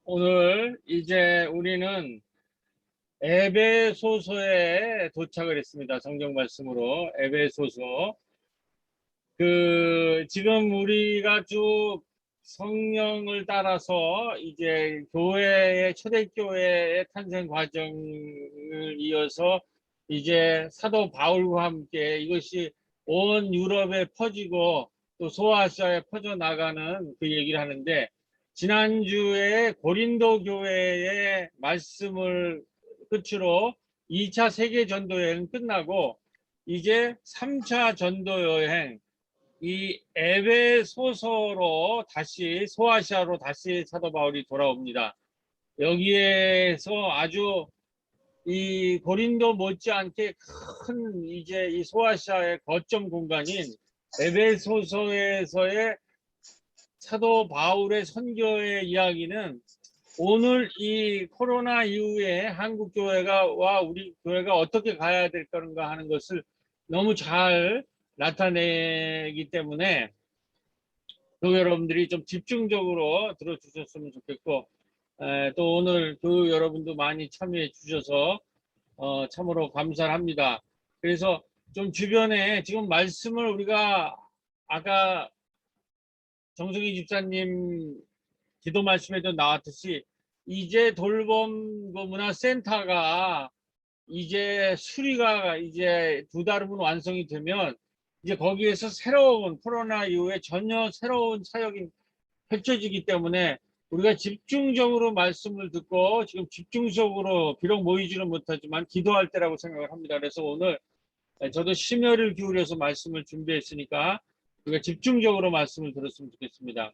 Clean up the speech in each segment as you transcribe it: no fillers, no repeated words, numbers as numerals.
오늘 이제 우리는 에베소서에 도착을 했습니다. 성경 말씀으로 에베소서. 지금 우리가 쭉 성령을 따라서 이제 교회의 초대교회의 탄생 과정을 이어서 이제 사도 바울과 함께 이것이 온 유럽에 퍼지고 또 소아시아에 퍼져나가는 그 얘기를 하는데, 지난주에 고린도 교회의 말씀을 끝으로 2차 세계 전도 여행 끝나고 이제 3차 전도 여행, 이 에베소서로 다시 소아시아로 다시 사도 바울이 돌아옵니다. 여기에서 아주 이 고린도 못지않게 큰 이제 이 소아시아의 거점 공간인 에베소서에서의 사도 바울의 선교의 이야기는 오늘 이 코로나 이후에 한국 교회가 우리 교회가 어떻게 가야 될 건가 하는 것을 너무 잘 나타내기 때문에 교회 여러분들이 좀 집중적으로 들어주셨으면 좋겠고, 또 오늘 교회 여러분도 많이 참여해 주셔서 참으로 감사합니다. 그래서 좀 주변에 지금 말씀을 우리가 아까 정승희 집사님 기도 말씀에도 나왔듯이 이제 돌봄 문화센터가 이제 수리가 이제 2달 후면 완성이 되면 이제 거기에서 새로운 코로나 이후에 전혀 새로운 사역이 펼쳐지기 때문에 우리가 집중적으로 말씀을 듣고 지금 집중적으로 비록 모이지는 못하지만 기도할 때라고 생각을 합니다. 그래서 오늘 저도 심혈을 기울여서 말씀을 준비했으니까 우리가 집중적으로 말씀을 들었으면 좋겠습니다.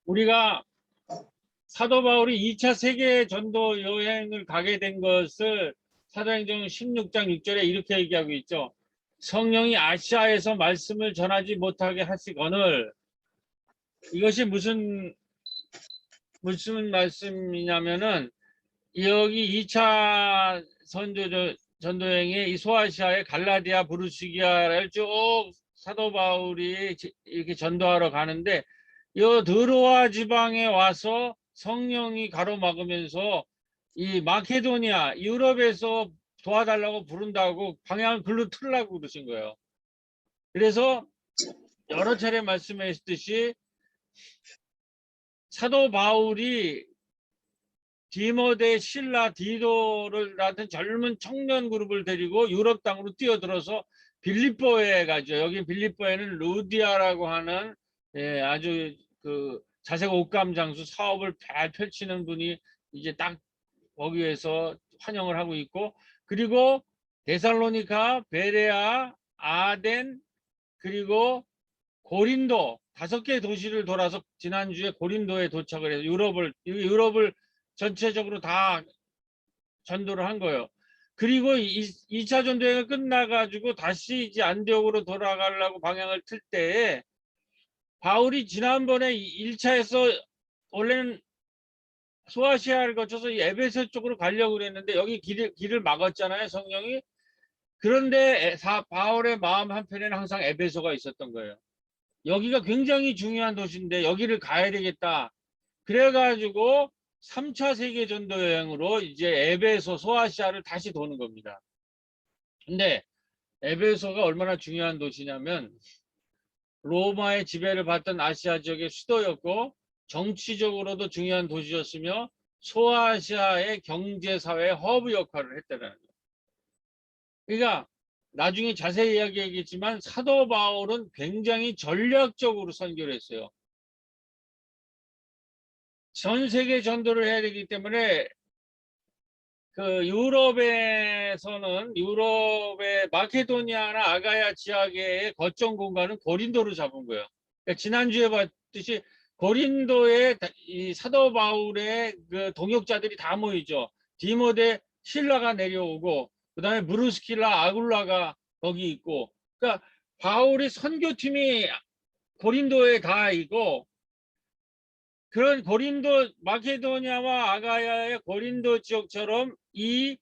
우리가 사도 바울이 2차 세계 전도 여행을 가게 된 것을 사도행전 16장 6절에 이렇게 얘기하고 있죠. 성령이 아시아에서 말씀을 전하지 못하게 하시거늘. 이것이 무슨 말씀이냐면은 여기 2차 전도여행의 이 소아시아의 갈라디아 부르시기아를 쭉 사도 바울이 이렇게 전도하러 가는데 이 드로아 지방에 와서 성령이 가로막으면서 이 마케도니아 유럽에서 도와달라고 부른다고 방향을 글로 틀라고 그러신 거예요. 그래서 여러 차례 말씀하셨듯이 사도 바울이 디모데, 실라, 디도를 같은 젊은 청년 그룹을 데리고 유럽 땅으로 뛰어들어서 빌립보에 가죠. 여기 빌립보에는 루디아라고 하는 아주 그 자색 옷감 장수 사업을 잘 펼치는 분이 이제 딱 거기에서 환영을 하고 있고, 그리고 데살로니카, 베레아, 아덴, 그리고 고린도 5개 도시를 돌아서 지난주에 고린도에 도착을 해서 유럽을 전체적으로 다 전도를 한 거예요. 그리고 2차 전도여행을 끝나가지고 다시 이제 안디옥으로 돌아가려고 방향을 틀 때에 바울이 지난번에 1차에서 원래는 소아시아를 거쳐서 에베소 쪽으로 가려고 그랬는데 여기 길을 막았잖아요, 성령이. 그런데 바울의 마음 한편에는 항상 에베소가 있었던 거예요. 여기가 굉장히 중요한 도시인데 여기를 가야 되겠다. 그래가지고 3차 세계전도 여행으로 이제 에베소 소아시아를 다시 도는 겁니다. 근데 에베소가 얼마나 중요한 도시냐면 로마의 지배를 받던 아시아 지역의 수도였고 정치적으로도 중요한 도시였으며 소아시아의 경제사회 허브 역할을 했다는 거예요. 그러니까 나중에 자세히 이야기하겠지만 사도 바울은 굉장히 전략적으로 선교를 했어요. 전 세계 전도를 해야 되기 때문에 유럽의 마케도니아나 아가야 지역의 거점 공간은 고린도로 잡은 거예요. 그러니까 지난주에 봤듯이 고린도에 이 사도 바울의 그 동역자들이 다 모이죠. 디모데 실라가 내려오고 그다음에 브루스킬라 아굴라가 거기 있고, 그러니까 바울이 선교팀이 고린도에 다 있고, 그런 고린도 마케도니아와 아가야의 고린도 지역처럼 이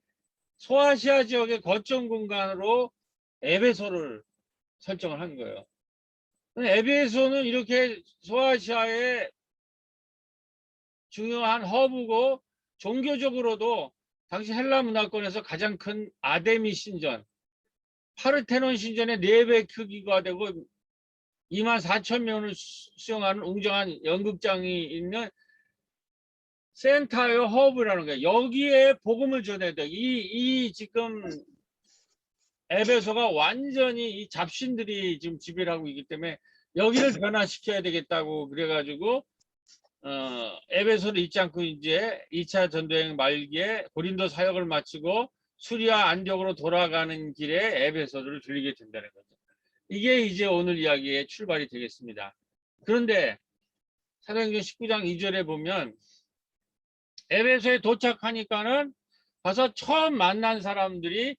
소아시아 지역의 거점 공간으로 에베소를 설정을 한 거예요. 에베소는 이렇게 소아시아의 중요한 허브고 종교적으로도 당시 헬라 문화권에서 가장 큰 아데미 신전, 파르테논 신전의 4배 크기가 되고 24,000명을 수용하는 웅장한 연극장이 있는 센터의 허브라는 거예요. 여기에 복음을 전해야 돼. 이 지금 에베소가 완전히 이 잡신들이 지금 지배를 하고 있기 때문에 여기를 변화시켜야 되겠다고 그래가지고 에베소를 잊지 않고 이제 2차 전쟁 말기에 고린도 사역을 마치고 수리아 안디옥으로 돌아가는 길에 에베소를 들리게 된다는 거죠. 이게 이제 오늘 이야기의 출발이 되겠습니다. 그런데 사도행전 19장 2절에 보면 에베소에 도착하니까는 가서 처음 만난 사람들이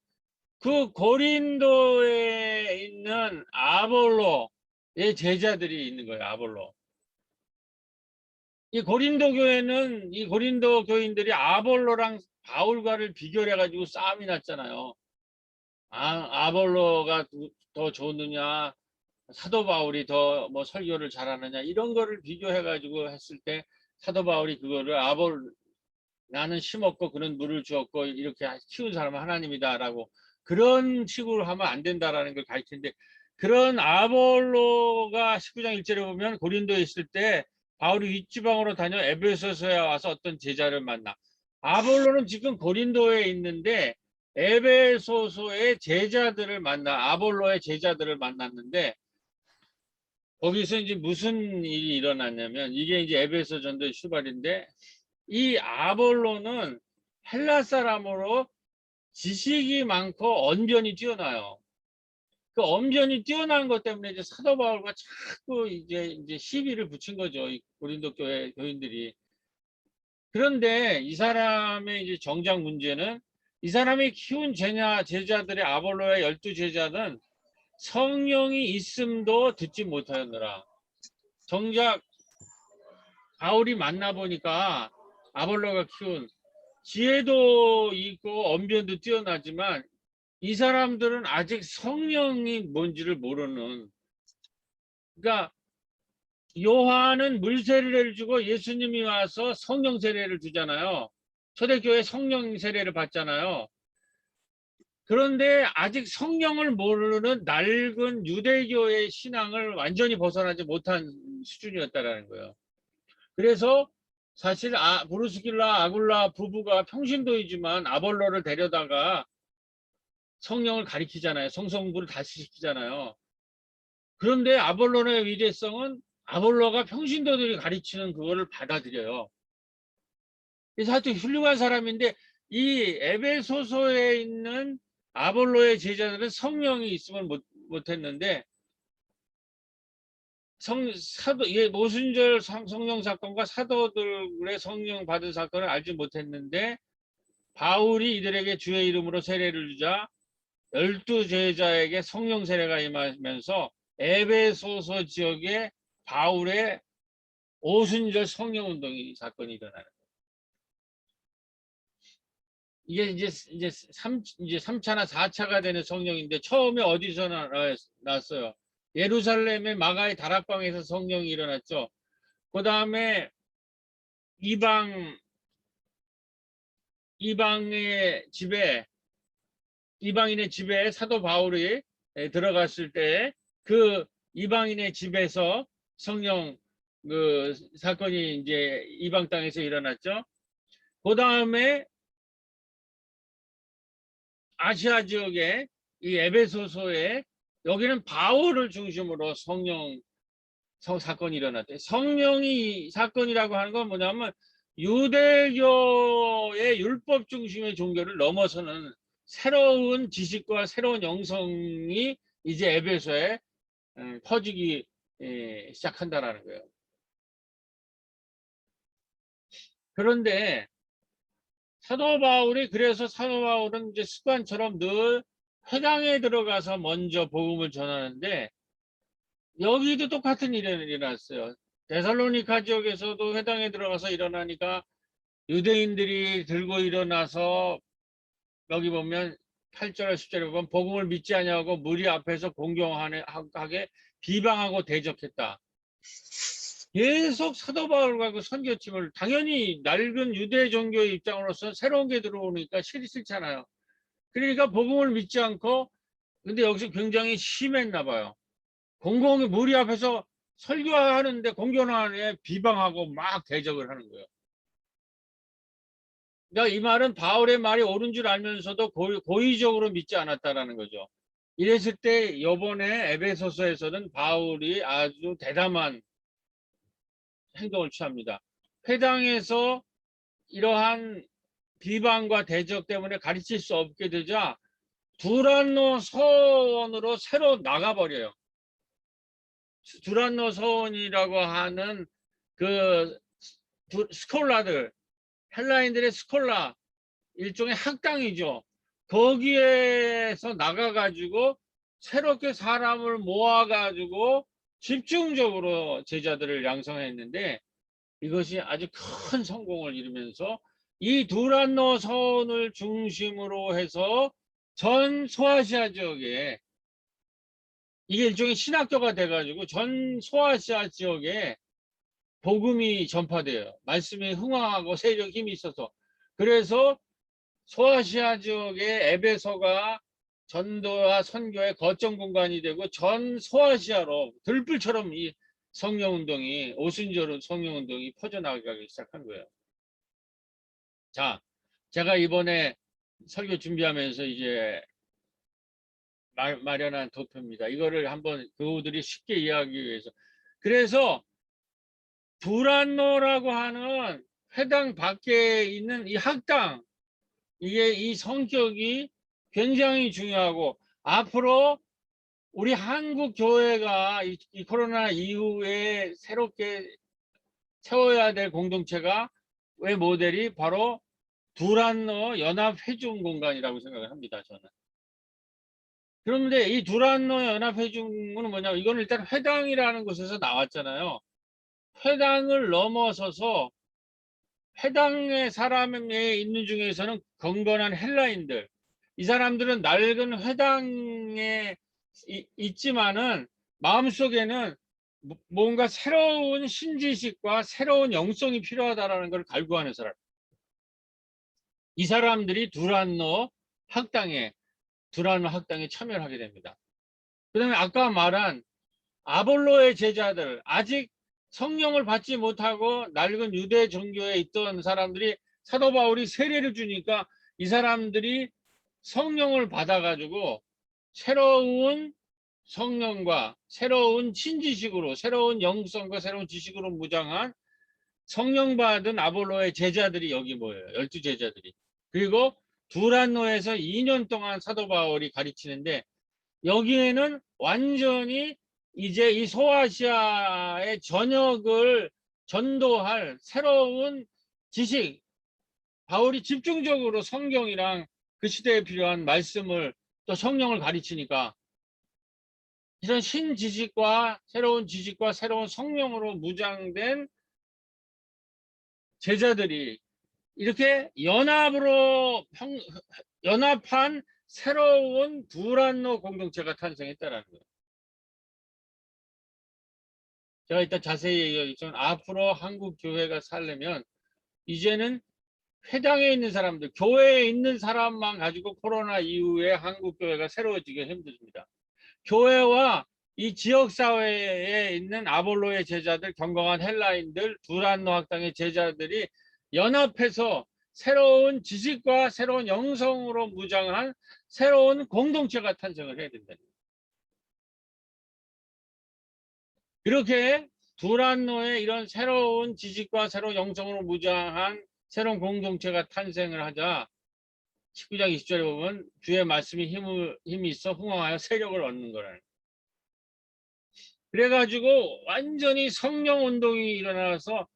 그 고린도에 있는 아볼로의 제자들이 있는 거예요. 아볼로. 이 고린도 교회는 이 고린도 교인들이 아볼로랑 바울과를 비교를 해가지고 싸움이 났잖아요. 아볼로가 더 좋느냐, 사도 바울이 더 뭐 설교를 잘하느냐 이런 거를 비교해가지고 했을 때 사도 바울이 그거를 나는 심었고 그는 물을 주었고 이렇게 키운 사람은 하나님이다라고 그런 식으로 하면 안 된다라는 걸 가르치는데 그런 아볼로가 19장 1절에 보면 고린도에 있을 때 바울이 윗지방으로 다녀 에베소서에 와서 어떤 제자를 만나. 아볼로는 지금 고린도에 있는데 에베소서의 제자들을 만나 아볼로의 제자들을 만났는데 거기서 이제 무슨 일이 일어났냐면 이게 이제 에베소 전도의 출발인데 이 아볼로는 헬라 사람으로 지식이 많고 언변이 뛰어나요. 그 언변이 뛰어난 것 때문에 이제 사도 바울과 자꾸 이제 시비를 붙인 거죠. 이 고린도 교회 교인들이. 그런데 이 사람의 이제 정작 문제는 이 사람이 키운 제자들의 아볼로의 12제자는 성령이 있음도 듣지 못하였느라. 정작 바울이 만나보니까 아볼로가 키운 지혜도 있고 언변도 뛰어나지만 이 사람들은 아직 성령이 뭔지를 모르는, 그러니까 요한은 물 세례를 주고 예수님이 와서 성령 세례를 주잖아요. 초대교회 성령 세례를 받잖아요. 그런데 아직 성령을 모르는 낡은 유대교의 신앙을 완전히 벗어나지 못한 수준이었다라는 거예요. 그래서 사실 브루스길라 아굴라 부부가 평신도이지만 아볼로를 데려다가 성령을 가리키잖아요. 성성부를 다시 시키잖아요. 그런데 아볼로의 위대성은 아볼로가 평신도들이 가르치는 그거를 받아들여요. 그래서 하여튼 훌륭한 사람인데 이 에베소서에 있는 아볼로의 제자들은 성령이 있음을 못했는데 모순절 성령 사건과 사도들의 성령 받은 사건을 알지 못했는데 바울이 이들에게 주의 이름으로 세례를 주자 12제자에게 성령 세례가 임하면서 에베소서 지역에 바울의 오순절 성령 운동이 사건이 일어나는 거예요. 이게 이제 3차나 4차가 되는 성령인데 처음에 어디서 났어요? 예루살렘의 마가의 다락방에서 성령이 일어났죠. 그 다음에 이방인의 집에 사도 바울이 들어갔을 때 그 이방인의 집에서 성령 그 사건이 이제 이방 땅에서 일어났죠. 그 다음에 아시아 지역에 이 에베소서에 여기는 바울을 중심으로 성령 사건이 일어났대. 성령이 사건이라고 하는 건 뭐냐면 유대교의 율법 중심의 종교를 넘어서는 새로운 지식과 새로운 영성이 이제 에베소에 퍼지기 시작한다라는 거예요. 그런데 그래서 사도 바울은 이제 습관처럼 늘 회당에 들어가서 먼저 복음을 전하는데 여기도 똑같은 일이 일어났어요. 데살로니가 지역에서도 회당에 들어가서 일어나니까 유대인들이 들고 일어나서 여기 보면 8절 10절에 보면 복음을 믿지 아니하고 무리 앞에서 공경하게 비방하고 대적했다. 계속 사도 바울과 그 선교팀을 당연히 낡은 유대 종교의 입장으로서 새로운 게 들어오니까 싫잖아요. 그러니까 복음을 믿지 않고 근데 여기서 굉장히 심했나 봐요. 공공의 무리 앞에서 설교하는데 공견안에 비방하고 막 대적을 하는 거예요. 그러니까 이 말은 바울의 말이 옳은 줄 알면서도 고의적으로 믿지 않았다라는 거죠. 이랬을 때 이번에 에베소서에서는 바울이 아주 대담한 행동을 취합니다. 회당에서 이러한 비방과 대적 때문에 가르칠 수 없게 되자 두란노 서원으로 새로 나가버려요. 두란노 서원이라고 하는 그 스콜라들, 헬라인들의 스콜라, 일종의 학당이죠. 거기에서 나가가지고 새롭게 사람을 모아가지고 집중적으로 제자들을 양성했는데 이것이 아주 큰 성공을 이루면서 이 두란노 서원을 중심으로 해서 전 소아시아 지역에 이게 일종의 신학교가 돼가지고 전 소아시아 지역에 복음이 전파돼요. 말씀이 흥황하고 세력 힘이 있어서. 그래서 소아시아 지역의 에베소가 전도와 선교의 거점 공간이 되고 전 소아시아로 들불처럼 이 성령운동이 오순절은 성령운동이 퍼져나가기 시작한 거예요. 자, 제가 이번에 설교 준비하면서 이제 마련한 도표입니다. 이거를 한번 교우들이 쉽게 이해하기 위해서. 그래서 두란노라고 하는 회당 밖에 있는 이 학당, 이게 이 성격이 굉장히 중요하고 앞으로 우리 한국 교회가 이 코로나 이후에 새롭게 세워야 될 공동체가 왜 모델이 바로 두란노 연합회중 공간이라고 생각을 합니다. 저는. 그런데 이 두란노 연합회중은 뭐냐면 이건 일단 회당이라는 곳에서 나왔잖아요. 회당을 넘어서서 회당의 사람에 있는 중에서는 건건한 헬라인들, 이 사람들은 낡은 회당에 있지만은 마음속에는 뭔가 새로운 신지식과 새로운 영성이 필요하다라는 걸 갈구하는 사람. 이 사람들이 두란노 학당에 참여를 하게 됩니다. 그 다음에 아까 말한 아볼로의 제자들, 아직 성령을 받지 못하고 낡은 유대 종교에 있던 사람들이 사도 바울이 세례를 주니까 이 사람들이 성령을 받아가지고 새로운 성령과 새로운 신지식으로 새로운 영성과 새로운 지식으로 무장한 성령 받은 아볼로의 제자들이 여기 모여요. 12제자들이. 그리고 두란노에서 2년 동안 사도 바울이 가르치는데 여기에는 완전히 이제 이 소아시아의 전역을 전도할 새로운 지식, 바울이 집중적으로 성경이랑 그 시대에 필요한 말씀을 또 성령을 가르치니까 이런 신지식과 새로운 지식과 새로운 성령으로 무장된 제자들이 이렇게 연합한 새로운 두란노 공동체가 탄생했다라는 거예요. 제가 이따 자세히 얘기하겠지만 앞으로 한국 교회가 살려면 이제는 회당에 있는 사람들, 교회에 있는 사람만 가지고 코로나 이후에 한국 교회가 새로워지기 힘듭니다. 교회와 이 지역사회에 있는 아볼로의 제자들, 경건한 헬라인들, 두란노 학당의 제자들이 연합해서 새로운 지식과 새로운 영성으로 무장한 새로운 공동체가 탄생을 해야 된다. 이렇게 두란노의 이런 새로운 지식과 새로운 영성으로 무장한 새로운 공동체가 탄생을 하자 19장 20절에 보면 주의 말씀이 힘이 있어 흥황하여 세력을 얻는 거라는. 그래가지고 완전히 성령 운동이 일어나서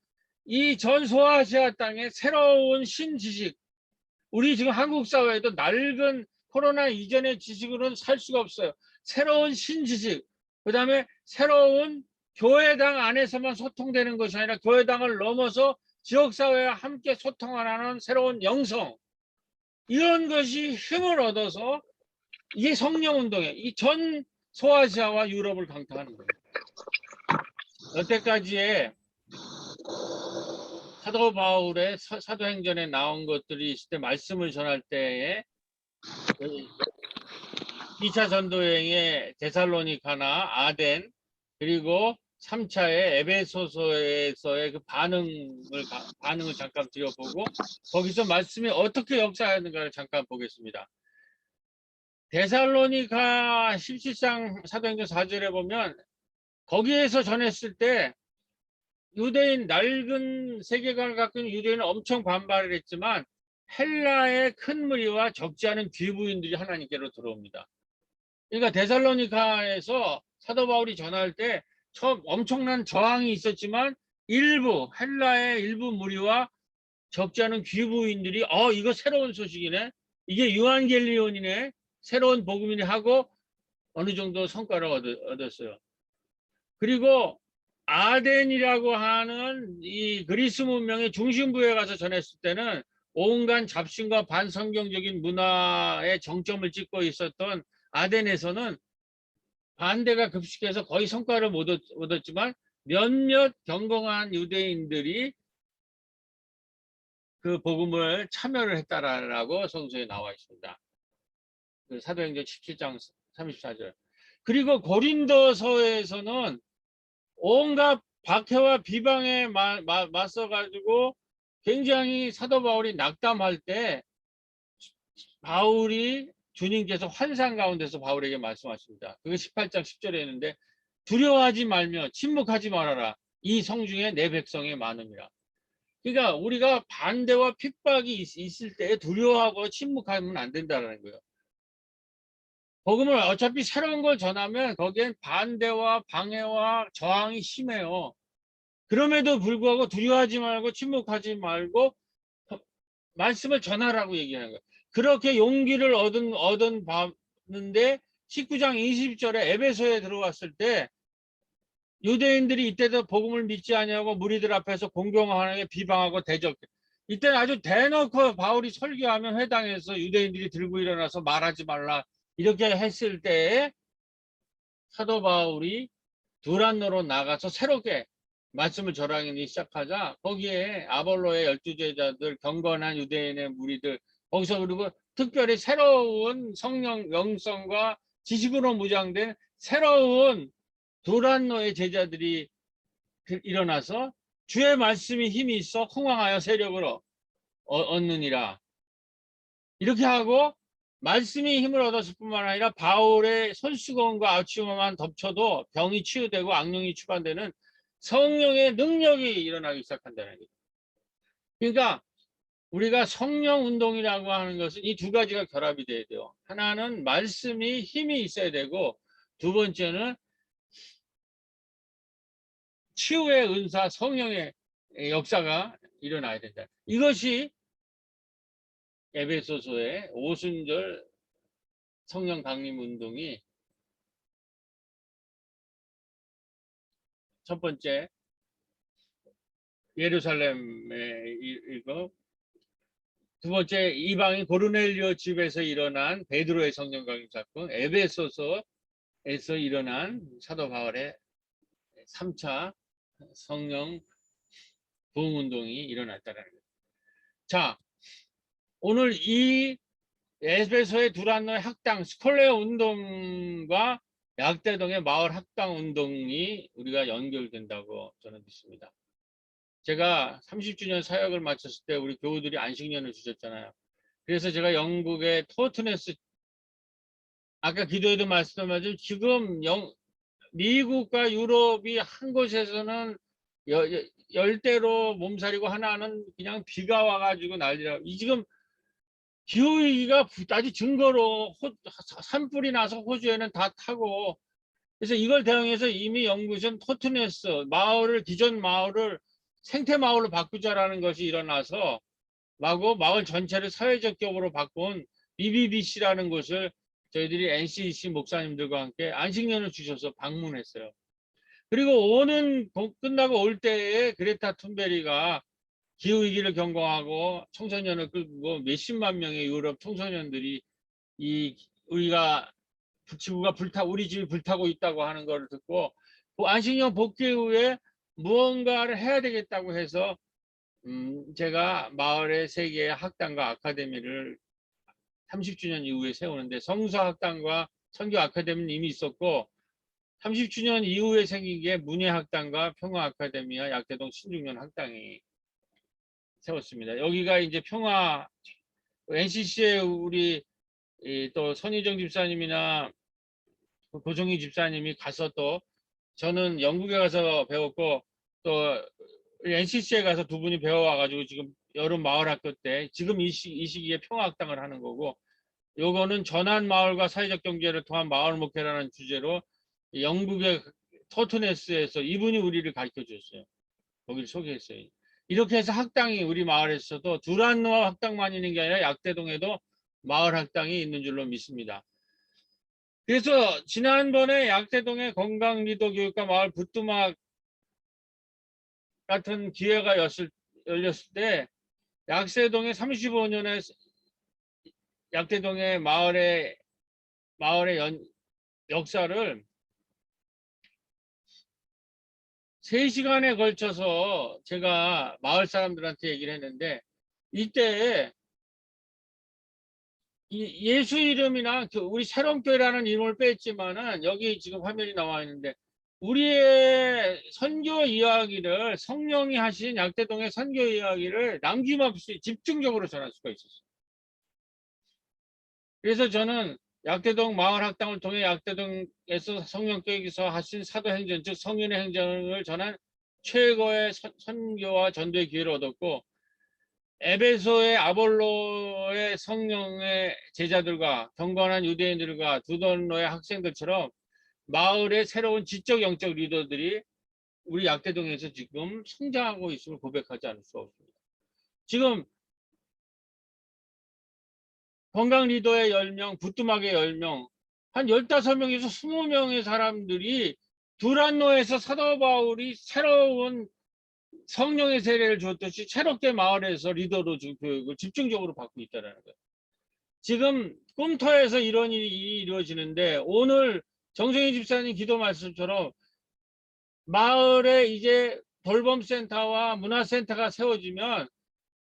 이 전 소아시아 땅에 새로운 신지식, 우리 지금 한국 사회에도 낡은 코로나 이전의 지식으로는 살 수가 없어요. 새로운 신지식, 그 다음에 새로운 교회당 안에서만 소통되는 것이 아니라 교회당을 넘어서 지역사회와 함께 소통하는 새로운 영성, 이런 것이 힘을 얻어서 이게 성령운동이에요. 이 전 소아시아와 유럽을 강타하는 거예요. 여태까지의 사도 바울의 사도행전에 나온 것들이 있을 때 말씀을 전할 때에 2차 전도여행의 데살로니카나 아덴 그리고 3차의 에베소서에서의 그 반응을 잠깐 드려보고 거기서 말씀이 어떻게 역사하는가를 잠깐 보겠습니다. 데살로니카 17장 사도행전 4절에 보면 거기에서 전했을 때 유대인 낡은 세계관을 갖고 있는 유대인은 엄청 반발을 했지만 헬라의 큰 무리와 적지 않은 귀부인들이 하나님께로 들어옵니다. 그러니까 데살로니카에서 사도 바울이 전할 때 처음 엄청난 저항이 있었지만 일부 헬라의 일부 무리와 적지 않은 귀부인들이 이거 새로운 소식이네, 이게 유한겔리온이네, 새로운 복음이네 하고 어느 정도 성과를 얻었어요. 그리고 아덴이라고 하는 이 그리스 문명의 중심부에 가서 전했을 때는 온갖 잡신과 반성경적인 문화의 정점을 찍고 있었던 아덴에서는 반대가 급식해서 거의 성과를 못 얻었지만 몇몇 경건한 유대인들이 그 복음을 참여를 했다라고 성서에 나와 있습니다. 그 사도행전 17장 34절. 그리고 고린도서에서는 온갖 박해와 비방에 맞서가지고 굉장히 사도 바울이 낙담할 때 바울이 주님께서 환상 가운데서 바울에게 말씀하십니다. 그게 18장 10절에 있는데 두려워하지 말며 침묵하지 말아라. 이 성중에 내 백성이 많음이라. 그러니까 우리가 반대와 핍박이 있을 때 두려워하고 침묵하면 안 된다는 거예요. 복음을 어차피 새로운 걸 전하면 거기엔 반대와 방해와 저항이 심해요. 그럼에도 불구하고 두려워하지 말고 침묵하지 말고 말씀을 전하라고 얘기하는 거예요. 그렇게 용기를 얻은 봤는데 19장 20절에 에베소에 들어왔을 때 유대인들이 이때도 복음을 믿지 아니하고 무리들 앞에서 공경하게 비방하고 대적. 이때는 아주 대놓고 바울이 설교하면 회당에서 유대인들이 들고 일어나서 말하지 말라 이렇게 했을 때에 사도 바울이 두란노로 나가서 새롭게 말씀을 전하기 시작하자 거기에 아볼로의 12제자들, 경건한 유대인의 무리들, 거기서 그리고 특별히 새로운 성령 영성과 지식으로 무장된 새로운 두란노의 제자들이 일어나서 주의 말씀이 힘이 있어 흥왕하여 세력을 얻느니라. 이렇게 하고 말씀이 힘을 얻었을 뿐만 아니라 바울의 손수건과 아치마만 덮쳐도 병이 치유되고 악령이 추반되는 성령의 능력이 일어나기 시작한다는 거죠. 그러니까 우리가 성령 운동이라고 하는 것은 이 두 가지가 결합이 돼야 돼요. 하나는 말씀이 힘이 있어야 되고 두 번째는 치유의 은사, 성령의 역사가 일어나야 된다. 이것이 에베소서의 오순절 성령 강림 운동이 첫 번째 예루살렘의 이거, 두 번째 이방인 고르넬리오 집에서 일어난 베드로의 성령 강림 사건, 에베소서에서 일어난 사도 바울의 3차 성령 부흥 운동이 일어났다는 거예요. 자, 오늘 이 에베소의 두란노의 학당 스콜레어 운동과 약대동의 마을 학당 운동이 우리가 연결된다고 저는 믿습니다. 제가 30주년 사역을 마쳤을 때 우리 교우들이 안식년을 주셨잖아요. 그래서 제가 영국의 토트네스, 아까 기도에도 말씀하셨지만 지금 미국과 유럽이 한 곳에서는 열대로 몸살이고 하나는 그냥 비가 와가지고 난리라. 지금 기후위기가 아주 증거로 산불이 나서 호주에는 다 타고, 그래서 이걸 대응해서 이미 영국에서는 토트네스 마을을, 기존 마을을 생태 마을로 바꾸자라는 것이 일어나서 마을 전체를 사회적 기업으로 바꾼 BBBC라는 곳을 저희들이 NCC 목사님들과 함께 안식년을 주셔서 방문했어요. 그리고 끝나고 올 때에 그레타 툰베리가 기후위기를 경고하고 청소년을 끌고 몇십만 명의 유럽 청소년들이 우리가 지구가 우리 집이 불타고 있다고 하는 걸 듣고 안식년 복귀 후에 무언가를 해야 되겠다고 해서 제가 마을에 세 개의 학당과 아카데미를 30주년 이후에 세우는데, 성서학당과 선교 아카데미는 이미 있었고 30주년 이후에 생긴 게 문예학당과 평화아카데미와 약대동 신중년 학당이 세웠습니다. 여기가 이제 평화 NCC에 우리 또 선희정 집사님이나 고종희 집사님이 가서, 또 저는 영국에 가서 배웠고 또 NCC에 가서 두 분이 배워와가지고 지금 여름 마을학교 때 지금 이 시기에 평화학당을 하는 거고, 요거는 전환 마을과 사회적 경제를 통한 마을 목회라는 주제로 영국의 토트네스에서 이분이 우리를 가르쳐 줬어요. 거기를 소개했어요. 이렇게 해서 학당이 우리 마을에서도 두란노 학당만 있는 게 아니라 약대동에도 마을 학당이 있는 줄로 믿습니다. 그래서 지난번에 약대동의 건강 리더 교육과 마을 부뚜막 같은 기회가 열렸을 때 약세동의 35년의 약대동의 마을의 역사를 3시간에 걸쳐서 제가 마을 사람들한테 얘기를 했는데, 이때 예수 이름이나 우리 새롬교회라는 이름을 뺐지만은 여기 지금 화면이 나와 있는데, 우리의 선교 이야기를, 성령이 하신 약대동의 선교 이야기를 남김없이 집중적으로 전할 수가 있었어요. 그래서 저는 약대동 마을학당을 통해 약대동에서 성령께서 하신 사도행전, 즉 성인의 행전을 전한 최고의 선교와 전도의 기회를 얻었고, 에베소의 아볼로의 성령의 제자들과 경건한 유대인들과 두돈로의 학생들처럼 마을의 새로운 지적 영적 리더들이 우리 약대동에서 지금 성장하고 있음을 고백하지 않을 수 없습니다. 지금 건강 리더의 10명, 부뚜막의 10명, 한 15명에서 20명의 사람들이 두란노에서 사도 바울이 새로운 성령의 세례를 줬듯이 새롭게 마을에서 리더로 교육을 집중적으로 받고 있다는 거예요. 지금 꿈터에서 이런 일이 이루어지는데, 오늘 정성희 집사님 기도 말씀처럼 마을에 이제 돌봄센터와 문화센터가 세워지면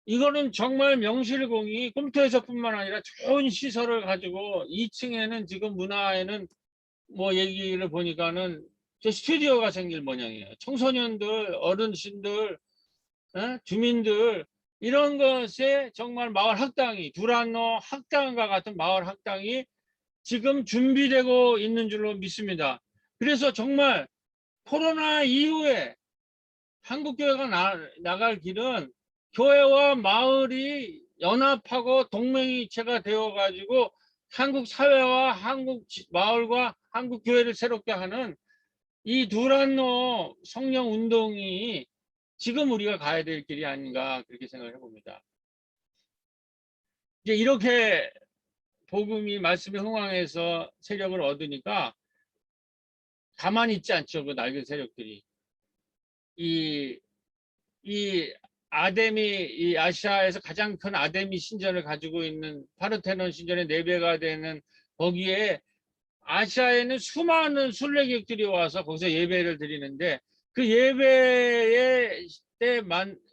이거는 정말 명실공히 꿈터에서뿐만 아니라 좋은 시설을 가지고 2층에는 지금 문화에는 뭐 얘기를 보니까는 저 스튜디오가 생길 모양이에요. 청소년들, 어르신들, 주민들, 이런 것에 정말 마을 학당이, 두란노 학당과 같은 마을 학당이 지금 준비되고 있는 줄로 믿습니다. 그래서 정말 코로나 이후에 한국교회가 나갈 길은 교회와 마을이 연합하고 동맹이체가 되어가지고 한국 사회와 한국 마을과 한국 교회를 새롭게 하는 이 두란노 성령 운동이 지금 우리가 가야 될 길이 아닌가, 그렇게 생각을 해봅니다. 이제 이렇게 복음이, 말씀이 흥황해서 세력을 얻으니까 가만히 있지 않죠. 그 낡은 세력들이. 이 이 아시아에서 가장 큰 아데미 신전을 가지고 있는 파르테논 신전의 4배가 되는 거기에, 아시아에는 수많은 순례객들이 와서 거기서 예배를 드리는데, 그 예배에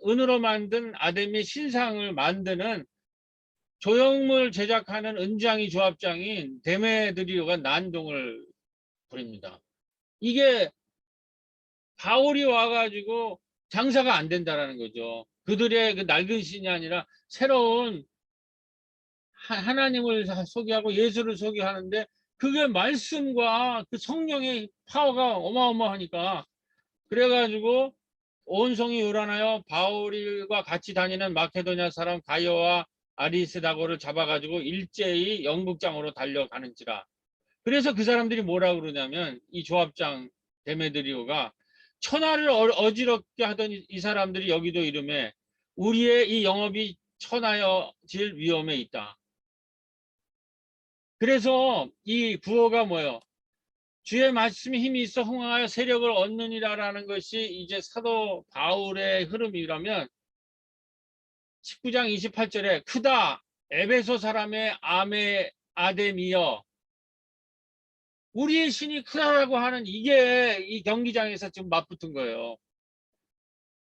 은으로 만든 아데미 신상을 만드는 조형물 제작하는 은장이 조합장인 데메드리오가 난동을 부립니다. 이게 바울이 와가지고 장사가 안 된다라는 거죠. 그들의 그 낡은 신이 아니라 새로운 하나님을 소개하고 예수를 소개하는데, 그게 말씀과 그 성령의 파워가 어마어마하니까, 그래가지고 온 성이 요란하여 바울과 같이 다니는 마케도냐 사람 가이오와 아리스다고를 잡아가지고 일제히 영국장으로 달려가는지라. 그래서 그 사람들이 뭐라 그러냐면, 이 조합장 데메드리오가 천하를 어지럽게 하던 이 사람들이 여기도 이름에 우리의 이 영업이 천하여질 위험에 있다. 그래서 이 구호가 뭐예요? 주의 말씀이 힘이 있어 흥하여 세력을 얻느니라라는 것이 이제 사도 바울의 흐름이라면, 19장 28절에 크다 에베소 사람의 아데미여, 우리의 신이 크다라고 하는 이게 이 경기장에서 지금 맞붙은 거예요.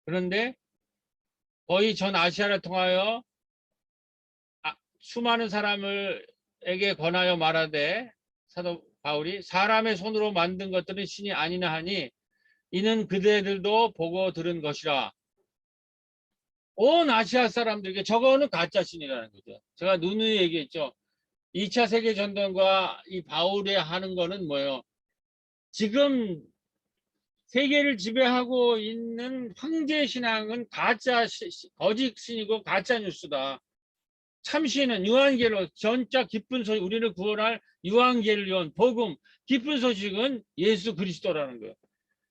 그런데 거의 전 아시아를 통하여 수많은 사람을에게 권하여 말하되, 사도 바울이 사람의 손으로 만든 것들은 신이 아니나 하니 이는 그대들도 보고 들은 것이라. 온 아시아 사람들에게 저거는 가짜 신이라는 거죠. 제가 누누이 얘기했죠. 2차 세계전쟁과 이 바울이 하는 거는 뭐예요? 지금 세계를 지배하고 있는 황제 신앙은 가짜 거짓 신이고 가짜 뉴스다. 참신은 유한계로 전자 기쁜 소식, 우리를 구원할 유한계를 연 복음, 기쁜 소식은 예수 그리스도라는 거예요.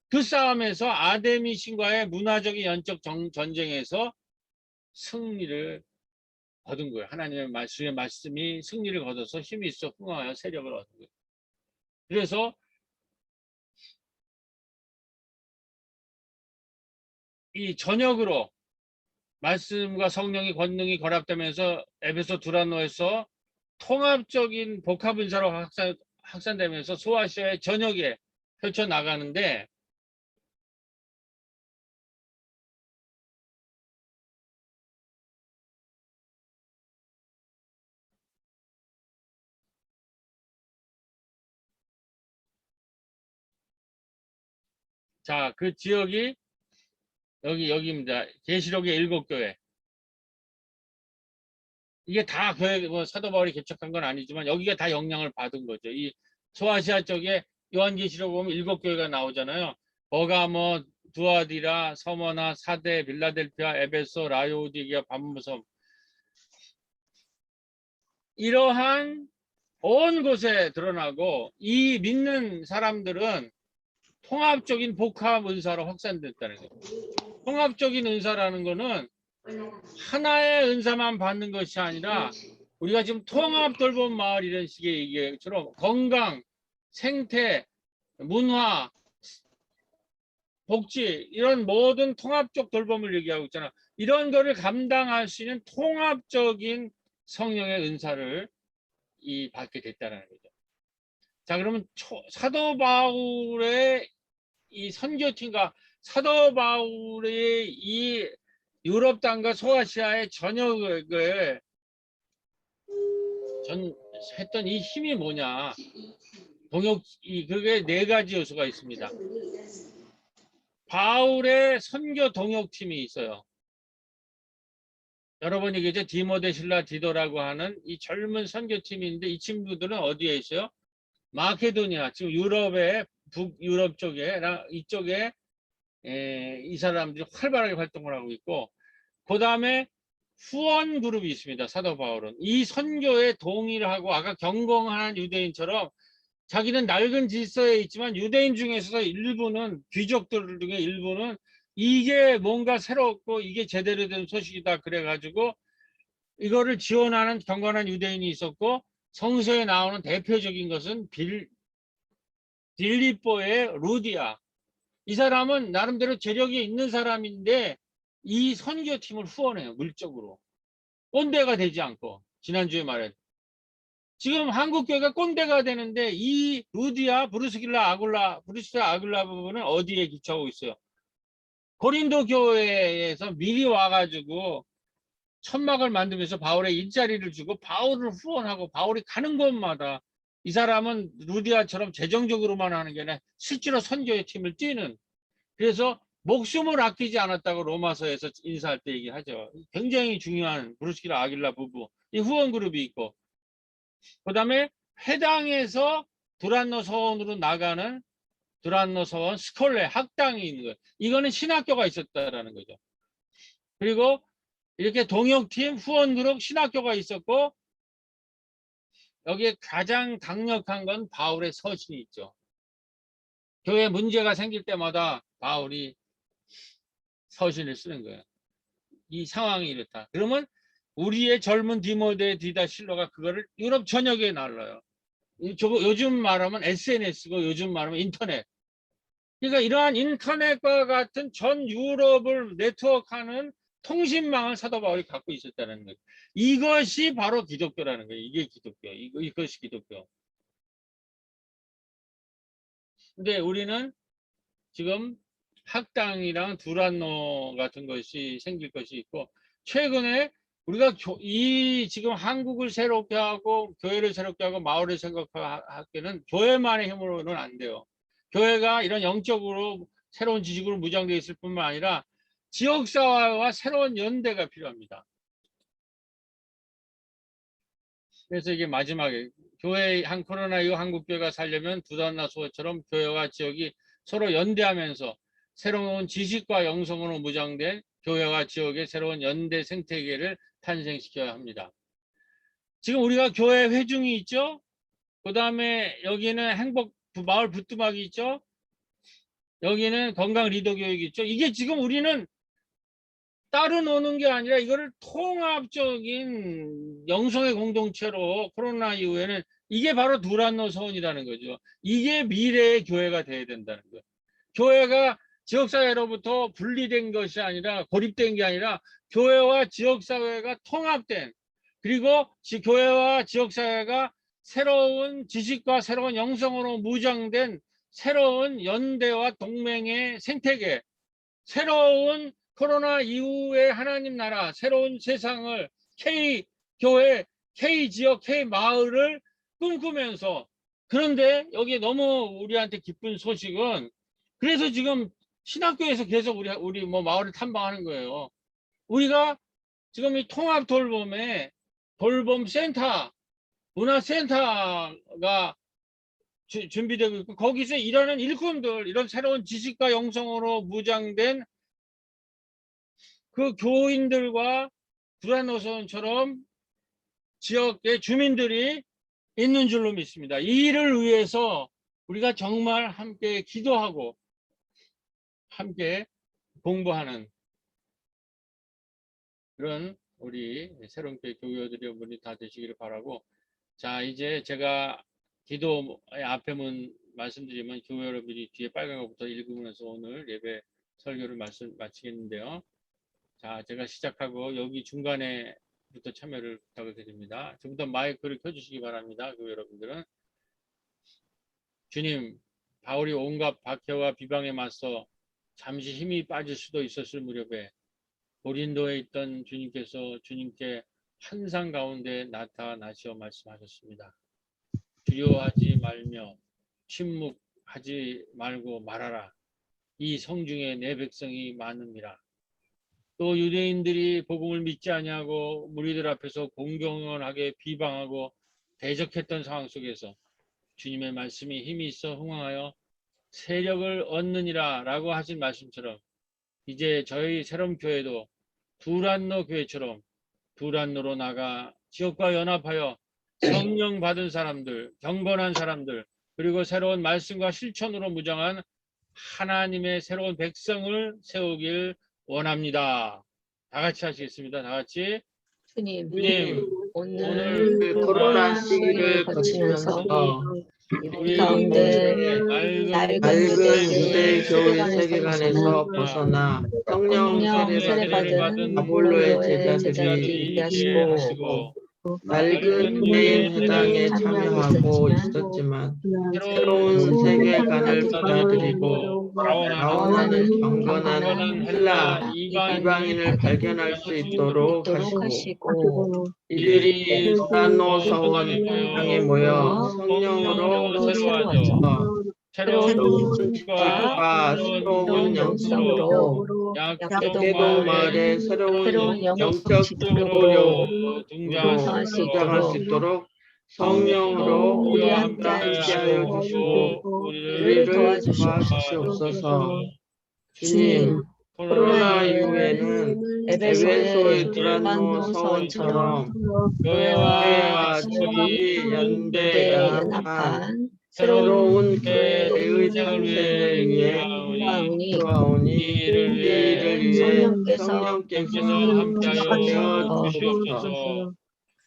그 싸움에서 아데미 신과의 문화적인 영적 전쟁에서 승리를 거둔 거예요. 하나님의 말씀이 승리를 거둬서 힘이 있어 흥하여 세력을 얻은 거예요. 그래서 이 전역으로 말씀과 성령의 권능이 결합되면서 에베소 두란노에서 통합적인 복합은사로 확산되면서 소아시아의 전역에 펼쳐나가는데, 자, 그 지역이 여기입니다. 계시록의 7교회. 이게 다 교회, 뭐 사도 바울이 개척한 건 아니지만 여기가 다 영향을 받은 거죠. 이 소아시아 쪽에 요한계시록 보면 7교회가 나오잖아요. 버가모, 두아디라, 서머나, 사대, 빌라델피아, 에베소, 라오디게아, 반무섬. 이러한 온 곳에 드러나고 이 믿는 사람들은 통합적인 복합 은사로 확산됐다는 거예요. 통합적인 은사라는 거는 하나의 은사만 받는 것이 아니라 우리가 지금 통합 돌봄 마을 이런 식의 얘기처럼 건강, 생태, 문화, 복지 이런 모든 통합적 돌봄을 얘기하고 있잖아. 이런 거를 감당할 수 있는 통합적인 성령의 은사를 받게 됐다는 거죠. 자, 그러면 사도 바울의 이 선교팀과 사도 바울의 이 유럽 땅과 소아시아의 전역을 했던 이 힘이 뭐냐? 그게 4가지 요소가 있습니다. 바울의 선교 동역팀이 있어요. 여러분 얘기죠. 디모데, 실라, 디도라고 하는 이 젊은 선교팀인데 이 친구들은 어디에 있어요? 마케도니아, 지금 유럽의 북유럽 쪽에 이쪽에 이 사람들이 활발하게 활동을 하고 있고, 그 다음에 후원 그룹이 있습니다. 사도 바울은 이 선교에 동의를 하고 아까 경공하는 유대인처럼 자기는 낡은 질서에 있지만 유대인 중에서 일부는 귀족들 중에 일부는 이게 뭔가 새롭고 이게 제대로 된 소식이다 그래가지고 이거를 지원하는 경건한 유대인이 있었고, 성서에 나오는 대표적인 것은 빌립보의 루디아. 이 사람은 나름대로 재력이 있는 사람인데 이 선교팀을 후원해요. 물적으로. 꼰대가 되지 않고. 지난주에 말했 지금 한국교회가 꼰대가 되는데 이 루디아, 브루스라 아굴라 부분은 어디에 기초하고 있어요? 고린도 교회에서 미리 와가지고 천막을 만들면서 바울의 일자리를 주고 바울을 후원하고 바울이 가는 곳마다 이 사람은 루디아처럼 재정적으로만 하는 게 아니라 실제로 선교의 팀을 뛰는, 그래서 목숨을 아끼지 않았다고 로마서에서 인사할 때 얘기하죠. 굉장히 중요한 브루스키라 아길라 부부 이 후원 그룹이 있고, 그 다음에 회당에서 두란노 서원으로 나가는 두란노 서원 스콜레 학당이 있는 거예요. 이거는 신학교가 있었다라는 거죠. 그리고 이렇게 동역팀 후원 그룹 신학교가 있었고, 여기에 가장 강력한 건 바울의 서신이 있죠. 교회 문제가 생길 때마다 바울이 서신을 쓰는 거예요. 이 상황이 이렇다. 그러면 우리의 젊은 디모데, 디다, 실로가 그거를 유럽 전역에 날라요. 요즘 말하면 SNS고 요즘 말하면 인터넷. 그러니까 이러한 인터넷과 같은 전 유럽을 네트워크하는 통신망을 사도 바울이 갖고 있었다는 거예요. 이것이 바로 기독교라는 거예요. 이게 기독교. 이것이 기독교. 근데 우리는 지금 학당이랑 두란노 같은 것이 생길 것이 있고, 최근에 우리가 이 지금 한국을 새롭게 하고 교회를 새롭게 하고 마을을 생각하기는 교회만의 힘으로는 안 돼요. 교회가 이런 영적으로 새로운 지식으로 무장되어 있을 뿐만 아니라 지역사회와 새로운 연대가 필요합니다. 그래서 이게 마지막에 교회 코로나 이후 한국교회가 살려면 두단나 소처럼 교회와 지역이 서로 연대하면서 새로운 지식과 영성으로 무장된 교회와 지역의 새로운 연대 생태계를 탄생시켜야 합니다. 지금 우리가 교회 회중이 있죠? 그 다음에 여기는 행복 마을 부뚜막이 있죠? 여기는 건강 리더 교육이 있죠? 이게 지금 우리는 따로 노는 게 아니라 이거를 통합적인 영성의 공동체로 코로나 이후에는 이게 바로 두란노 서원이라는 거죠. 이게 미래의 교회가 돼야 된다는 거예요. 교회가 지역사회로부터 분리된 것이 아니라 고립된 게 아니라 교회와 지역사회가 통합된, 그리고 교회와 지역사회가 새로운 지식과 새로운 영성으로 무장된 새로운 연대와 동맹의 생태계, 새로운 코로나 이후의 하나님 나라, 새로운 세상을 K교회, K지역, K마을을 꿈꾸면서, 그런데 여기 너무 우리한테 기쁜 소식은, 그래서 지금 신학교에서 계속 우리 뭐 마을을 탐방하는 거예요. 우리가 지금 이 통합 돌봄에 돌봄센터, 문화센터가 준비되고 있고, 거기서 일하는 일꾼들, 이런 새로운 지식과 영성으로 무장된 그 교인들과 두란노선처럼 지역의 주민들이 있는 줄로 믿습니다. 이 일을 위해서 우리가 정말 함께 기도하고 함께 공부하는 그런 우리 새로운 교회들이 여러분이 다 되시기를 바라고, 자, 이제 제가 기도 앞에 말씀드리면 교회 여러분이 뒤에 빨간 것부터 읽으면서 오늘 예배 설교를 마치겠는데요. 자, 제가 시작하고 여기 중간에부터 참여를 부탁을 드립니다. 지금부터 마이크를 켜주시기 바랍니다. 교회 여러분들은. 주님, 바울이 온갖 박해와 비방에 맞서 잠시 힘이 빠질 수도 있었을 무렵에 고린도에 있던 주님께서 주님께 환상 가운데 나타나시어 말씀하셨습니다. 두려워하지 말며 침묵하지 말고 말하라. 이 성중에 내 백성이 많음이라. 또 유대인들이 복음을 믿지 아니하고 무리들 앞에서 공경하게 비방하고 대적했던 상황 속에서 주님의 말씀이 힘이 있어 흥황하여 세력을 얻느니라 라고 하신 말씀처럼, 이제 저희 새로운 교회도 두란노 교회처럼 두란노로 나가 지역과 연합하여 성령 받은 사람들, 경건한 사람들, 그리고 새로운 말씀과 실천으로 무장한 하나님의 새로운 백성을 세우길 원합니다. 다 같이 하시겠습니다. 다 같이. 주님, 오늘 코로나 시기를 거치면서 우리 가운데 맑은 유대 교회 세계관에서 벗어나 성령 세례를 받은 아볼로의 제자들이 있게 하시고, 맑은 유대인 회당에 참여하고 있었지만 새로운 세계관을 받아들이고 나원하는 경건한 헬라 이방인을 발견할 수 있도록 하시고, 이들이 두란노 서원 향에 모여 성령으로 새로워져 새로운 지식과 새로운 영성으로 약계동 마을의 새로운 영적 지도로 등장할 수 있도록 성령으로 우리와 함께하여 주시고 우리를 도와주시옵소서. 주님, 코로나 이후에는 에베소의 두란노 서원처럼 교회와 지역이 연대연합한 새로운 교회의 창세를 위해 돌아오니 이를 위해 성령께서 함께하여 주시옵소서.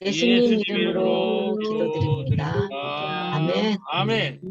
예수님 이름으로 기도드립니다. 아멘. 아멘.